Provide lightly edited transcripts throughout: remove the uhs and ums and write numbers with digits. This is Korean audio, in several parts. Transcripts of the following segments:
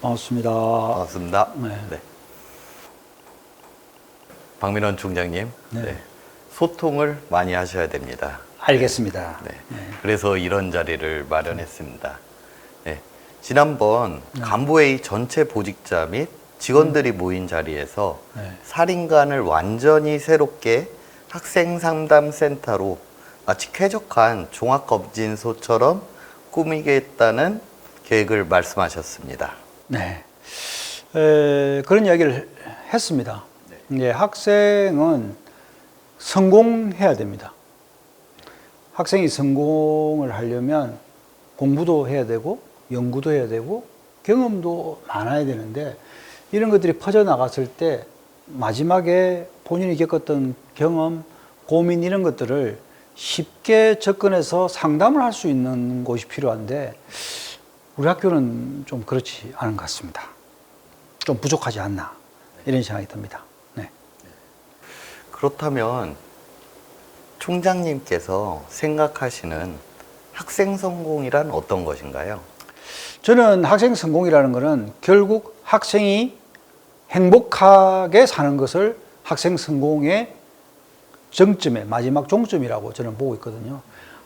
반갑습니다. 반갑습니다. 네. 네. 박민원 총장님, 네. 네. 소통을 많이 하셔야 됩니다. 알겠습니다. 네. 네. 그래서 이런 자리를 마련했습니다. 네. 지난번 간부회의 전체 보직자 및 직원들이 모인 자리에서 네. 사린관을 완전히 새롭게 학생상담센터로 마치 쾌적한 종합검진소처럼 꾸미겠다는 계획을 말씀하셨습니다. 네. 그런 이야기를 했습니다. 이제 학생은 성공해야 됩니다. 학생이 성공을 하려면 공부도 해야 되고 연구도 해야 되고 경험도 많아야 되는데 이런 것들이 퍼져나갔을 때 마지막에 본인이 겪었던 경험, 고민 이런 것들을 쉽게 접근해서 상담을 할 수 있는 곳이 필요한데 우리 학교는 좀 그렇지 않은 것 같습니다. 좀 부족하지 않나 이런 생각이 듭니다. 네. 그렇다면 총장님께서 생각하시는 학생 성공이란 어떤 것인가요? 저는 학생 성공이라는 것은 결국 학생이 행복하게 사는 것을 학생 성공의 정점의 마지막 종점이라고 저는 보고 있거든요.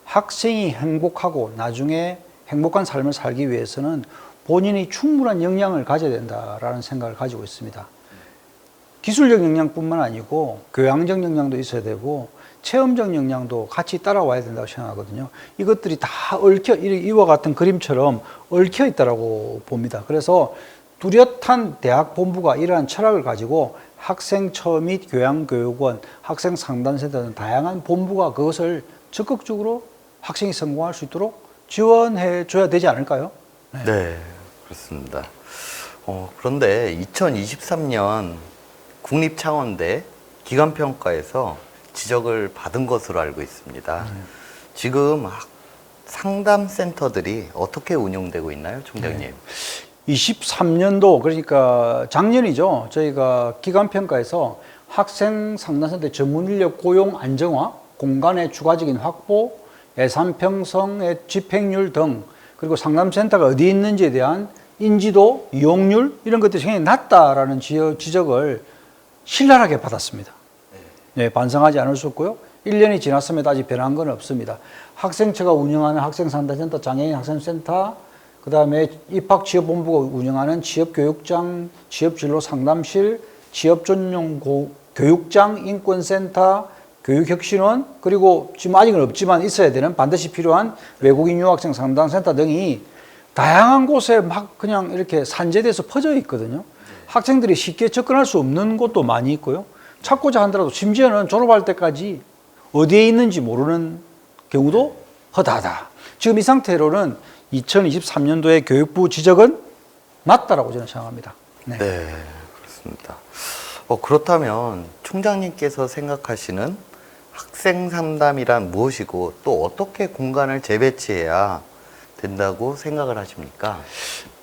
학생이 행복하고 나중에 행복한 삶을 살기 위해서는 본인이 충분한 역량을 가져야 된다라는 생각을 가지고 있습니다. 기술적 역량뿐만 아니고 교양적 역량도 있어야 되고 체험적 역량도 같이 따라와야 된다고 생각하거든요. 이것들이 다 얽혀 이와 같은 그림처럼 얽혀 있다고 봅니다. 그래서 뚜렷한 대학 본부가 이러한 철학을 가지고 학생처 및 교양교육원, 학생상담센터 등 다양한 본부가 그것을 적극적으로 학생이 성공할 수 있도록 지원해 줘야 되지 않을까요? 네, 네 그렇습니다. 그런데 2023년 국립창원대 기간평가에서 지적을 받은 것으로 알고 있습니다. 지금 상담센터들이 어떻게 운영되고 있나요, 총장님? 네. 23년도 그러니까 작년이죠. 저희가 기간평가에서 학생 상담센터 전문 인력 고용 안정화, 공간의 추가적인 확보, 예산 편성의 집행률 등 그리고 상담센터가 어디에 있는지에 대한 인지도, 이용률 이런 것들이 굉장히 낮다라는 지적을 신랄하게 받았습니다. 네, 반성하지 않을 수 없고요. 1년이 지났음에도 아직 변한 건 없습니다. 학생처가 운영하는 학생상담센터, 장애인 학생센터, 그 다음에 입학취업본부가 운영하는 취업교육장, 취업진로상담실, 취업전용 교육장, 인권센터, 교육혁신원, 그리고 지금 아직은 없지만 있어야 되는 반드시 필요한 외국인 유학생 상담센터 등이 다양한 곳에 막 그냥 이렇게 산재돼서 퍼져 있거든요. 학생들이 쉽게 접근할 수 없는 곳도 많이 있고요. 찾고자 하더라도 심지어는 졸업할 때까지 어디에 있는지 모르는 경우도 허다하다. 지금 이 상태로는 2023년도의 교육부 지적은 맞다라고 저는 생각합니다. 네, 그렇습니다. 그렇다면 총장님께서 생각하시는 학생 상담이란 무엇이고 또 어떻게 공간을 재배치해야 된다고 생각을 하십니까?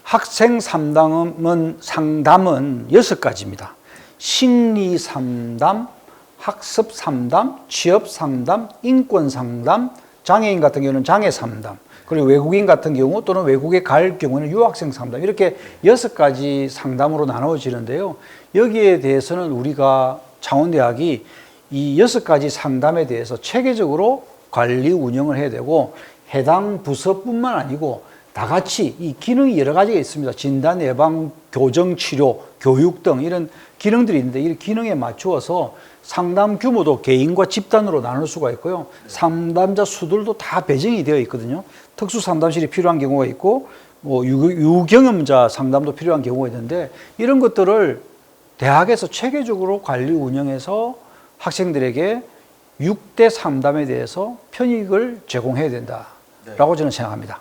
학생 상담은 6가지입니다. 심리 상담, 학습 상담, 취업 상담, 인권 상담, 장애인 같은 경우는 장애 상담, 그리고 외국인 같은 경우 또는 외국에 갈 경우는 유학생 상담, 이렇게 6가지 상담으로 나누어지는데요. 여기에 대해서는 우리가 창원대학이 이 6가지 상담에 대해서 체계적으로 관리 운영을 해야 되고 해당 부서뿐만 아니고 다 같이 이 기능이 여러 가지가 있습니다. 진단, 예방, 교정, 치료, 교육 등 이런 기능들이 있는데 이 기능에 맞추어서 상담 규모도 개인과 집단으로 나눌 수가 있고요. 상담자 수들도 다 배정이 되어 있거든요. 특수 상담실이 필요한 경우가 있고 유경험자 상담도 필요한 경우가 있는데 이런 것들을 대학에서 체계적으로 관리 운영해서 학생들에게 6대 상담에 대해서 편익을 제공해야 된다라고 저는 생각합니다.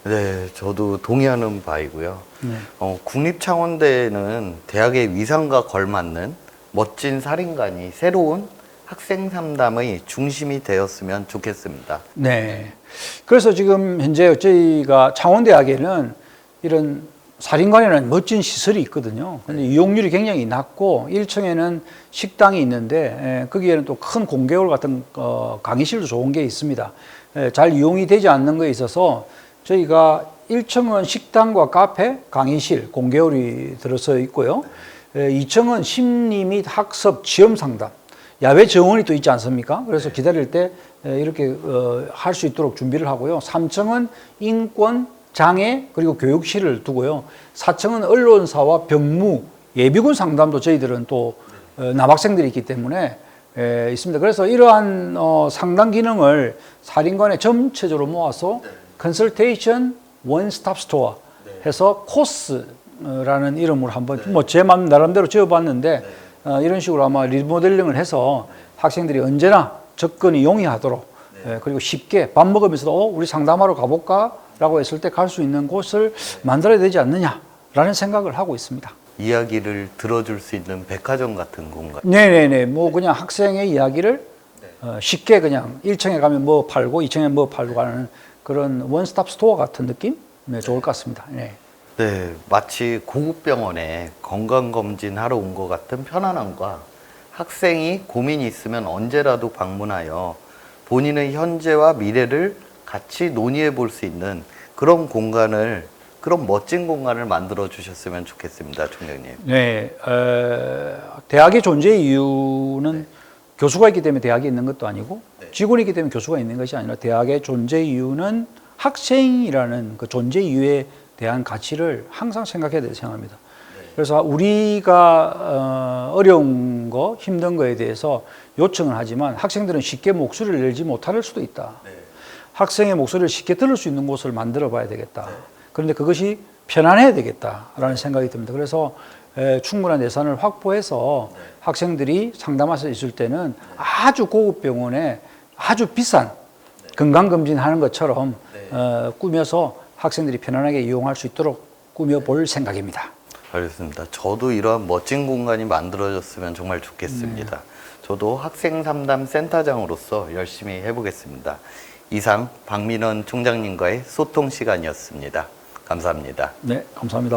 네, 저도 동의하는 바이고요. 네. 국립창원대는 대학의 위상과 걸맞는 멋진 사린관이 새로운 학생 상담의 중심이 되었으면 좋겠습니다. 네. 그래서 지금 현재 저희가 창원대학에는 이런 사린관이라는 멋진 시설이 있거든요. 근데 이용률이 굉장히 낮고 1층에는 식당이 있는데 거기에는 또 큰 공개홀 같은 강의실도 좋은 게 있습니다. 잘 이용이 되지 않는 거에 있어서 저희가 1층은 식당과 카페, 강의실, 공개홀이 들어서 있고요. 2층은 심리 및 학습 지원 상담, 야외 정원이 또 있지 않습니까? 그래서 기다릴 때 이렇게 할 수 있도록 준비를 하고요. 3층은 인권, 장애, 그리고 교육실을 두고요. 4층은 언론사와 병무, 예비군 상담도 저희들은 또 남학생들이 있기 때문에 있습니다. 그래서 이러한 상담 기능을 사림관에 전체적으로 모아서 컨설테이션 원스톱 스토어 해서 코스라는 이름으로 한번 뭐 제 나름대로 지어봤는데 이런 식으로 아마 리모델링을 해서 학생들이 언제나 접근이 용이하도록 그리고 쉽게 밥 먹으면서도 우리 상담하러 가볼까? 라고 했을 때 갈 수 있는 곳을 만들어야 되지 않느냐라는 생각을 하고 있습니다. 이야기를 들어줄 수 있는 백화점 같은 공간. 네네네. 뭐 그냥 학생의 이야기를 쉽게 그냥 1층에 가면 뭐 팔고 2층에 뭐 팔고 하는 그런 원스톱 스토어 같은 느낌? 네, 좋을 것 같습니다. 네. 네, 마치 고급 병원에 건강검진 하러 온 것 같은 편안함과 학생이 고민이 있으면 언제라도 방문하여 본인의 현재와 미래를 같이 논의해 볼 수 있는 그런 공간을, 그런 멋진 공간을 만들어 주셨으면 좋겠습니다, 총장님. 네, 대학의 존재 이유는 교수가 있기 때문에 대학이 있는 것도 아니고 직원이 있기 때문에 교수가 있는 것이 아니라 대학의 존재 이유는 학생이라는 그 존재 이유에 대한 가치를 항상 생각해야 된다고 생각합니다. 그래서 우리가 어려운 거, 힘든 거에 대해서 요청을 하지만 학생들은 쉽게 목소리를 내지 못할 수도 있다. 학생의 목소리를 쉽게 들을 수 있는 곳을 만들어 봐야 되겠다. 그런데 그것이 편안해야 되겠다라는 생각이 듭니다. 그래서 충분한 예산을 확보해서 학생들이 상담할 수 있을 때는 아주 고급 병원에 아주 비싼 건강검진 하는 것처럼 꾸며서 학생들이 편안하게 이용할 수 있도록 꾸며볼 생각입니다. 알겠습니다. 저도 이러한 멋진 공간이 만들어졌으면 정말 좋겠습니다. 저도 학생 상담 센터장으로서 열심히 해보겠습니다. 이상 박민원 총장님과의 소통 시간이었습니다. 감사합니다. 네, 감사합니다.